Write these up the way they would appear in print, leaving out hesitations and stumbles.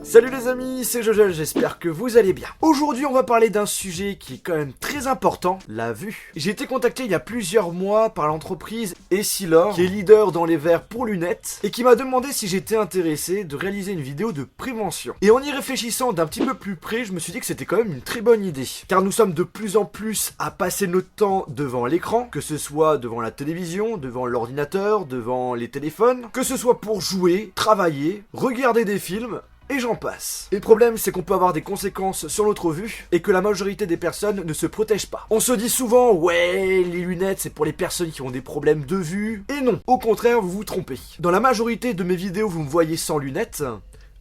Salut les amis, c'est Jojo, j'espère que vous allez bien. Aujourd'hui on va parler d'un sujet qui est quand même très important, la vue. J'ai été contacté il y a plusieurs mois par l'entreprise Essilor, qui est leader dans les verres pour lunettes, et qui m'a demandé si j'étais intéressé de réaliser une vidéo de prévention. Et en y réfléchissant d'un petit peu plus près, je me suis dit que c'était quand même une très bonne idée. Car nous sommes de plus en plus à passer notre temps devant l'écran, que ce soit devant la télévision, devant l'ordinateur, devant les téléphones, que ce soit pour jouer, travailler, regarder des films, et j'en passe. Et le problème, c'est qu'on peut avoir des conséquences sur notre vue et que la majorité des personnes ne se protègent pas. On se dit souvent, ouais, les lunettes, c'est pour les personnes qui ont des problèmes de vue. Et non, au contraire, vous vous trompez. Dans la majorité de mes vidéos, vous me voyez sans lunettes,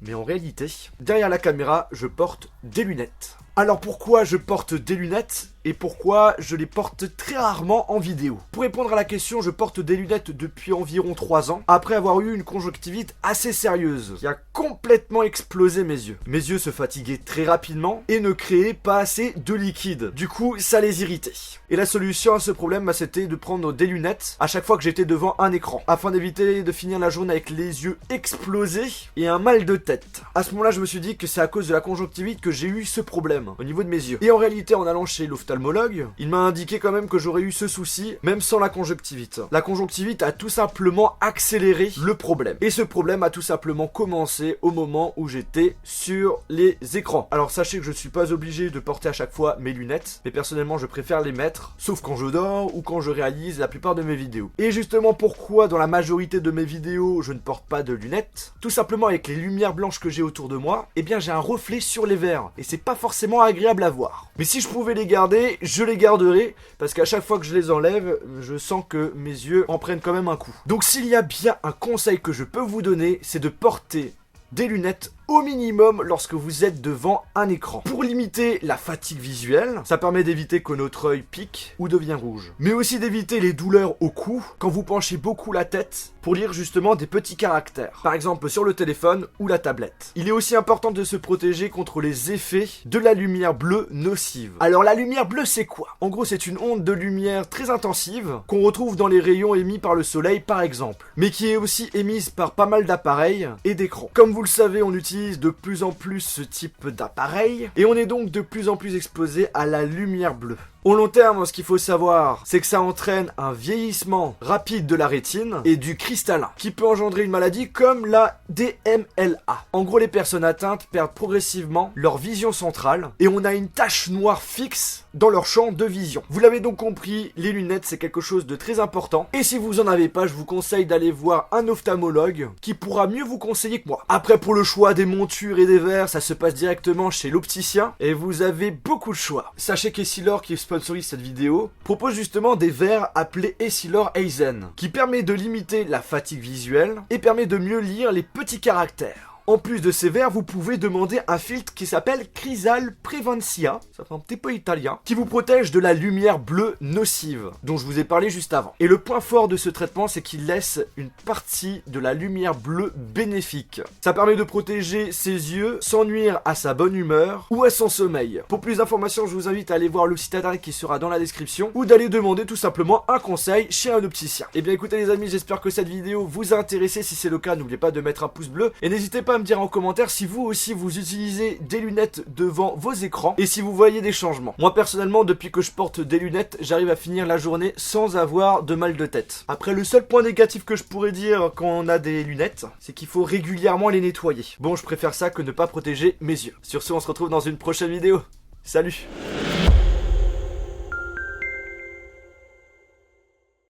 mais en réalité, derrière la caméra, je porte des lunettes. Alors pourquoi je porte des lunettes et pourquoi je les porte très rarement en vidéo? Pour répondre à la question, je porte des lunettes depuis environ 3 ans, après avoir eu une conjonctivite assez sérieuse, qui a complètement explosé mes yeux. Mes yeux se fatiguaient très rapidement et ne créaient pas assez de liquide. Du coup, ça les irritait. Et la solution à ce problème, c'était de prendre des lunettes à chaque fois que j'étais devant un écran, afin d'éviter de finir la journée avec les yeux explosés et un mal de tête. À ce moment-là, je me suis dit que c'est à cause de la conjonctivite que j'ai eu ce problème au niveau de mes yeux. Et en réalité, en allant chez l'ophtalmologue, il m'a indiqué quand même que j'aurais eu ce souci, même sans la conjonctivite. La conjonctivite a tout simplement accéléré le problème. Et ce problème a tout simplement commencé au moment où j'étais sur les écrans. Alors sachez que je ne suis pas obligé de porter à chaque fois mes lunettes, mais personnellement je préfère les mettre, sauf quand je dors ou quand je réalise la plupart de mes vidéos. Et justement pourquoi dans la majorité de mes vidéos je ne porte pas de lunettes? Tout simplement avec les lumières blanches que j'ai autour de moi, eh bien j'ai un reflet sur les verres, et c'est pas forcément agréable à voir. Mais si je pouvais les garder, je les garderai, parce qu'à chaque fois que je les enlève, je sens que mes yeux en prennent quand même un coup. Donc s'il y a bien un conseil que je peux vous donner, c'est de porter des lunettes au minimum lorsque vous êtes devant un écran. Pour limiter la fatigue visuelle, ça permet d'éviter que notre œil pique ou devient rouge. Mais aussi d'éviter les douleurs au cou quand vous penchez beaucoup la tête pour lire justement des petits caractères. Par exemple sur le téléphone ou la tablette. Il est aussi important de se protéger contre les effets de la lumière bleue nocive. Alors la lumière bleue c'est quoi? En gros c'est une onde de lumière très intensive qu'on retrouve dans les rayons émis par le soleil par exemple. Mais qui est aussi émise par pas mal d'appareils et d'écrans. Comme vous le savez, on utilise de plus en plus ce type d'appareil et on est donc de plus en plus exposé à la lumière bleue. Au long terme, ce qu'il faut savoir, c'est que ça entraîne un vieillissement rapide de la rétine et du cristallin, qui peut engendrer une maladie comme la DMLA. En gros, les personnes atteintes perdent progressivement leur vision centrale et on a une tache noire fixe dans leur champ de vision. Vous l'avez donc compris, les lunettes c'est quelque chose de très important et si vous en avez pas, je vous conseille d'aller voir un ophtalmologue qui pourra mieux vous conseiller que moi. Après, pour le choix des montures et des verres, ça se passe directement chez l'opticien et vous avez beaucoup de choix. Sachez qu'Essilor, qui sponsorise cette vidéo, propose justement des verres appelés Essilor Eisen, qui permet de limiter la fatigue visuelle et permet de mieux lire les petits caractères. En plus de ces verres, vous pouvez demander un filtre qui s'appelle Crisal Prevencia, ça fait un petit peu italien, qui vous protège de la lumière bleue nocive, dont je vous ai parlé juste avant. Et le point fort de ce traitement, c'est qu'il laisse une partie de la lumière bleue bénéfique. Ça permet de protéger ses yeux sans nuire à sa bonne humeur ou à son sommeil. Pour plus d'informations, je vous invite à aller voir le site internet qui sera dans la description ou d'aller demander tout simplement un conseil chez un opticien. Et bien écoutez les amis, j'espère que cette vidéo vous a intéressé. Si c'est le cas, n'oubliez pas de mettre un pouce bleu et n'hésitez pas à me dire en commentaire si vous aussi vous utilisez des lunettes devant vos écrans et si vous voyez des changements. Moi personnellement, depuis que je porte des lunettes, j'arrive à finir la journée sans avoir de mal de tête. Après, le seul point négatif que je pourrais dire quand on a des lunettes, c'est qu'il faut régulièrement les nettoyer. Bon, je préfère ça que ne pas protéger mes yeux. Sur ce, on se retrouve dans une prochaine vidéo. Salut!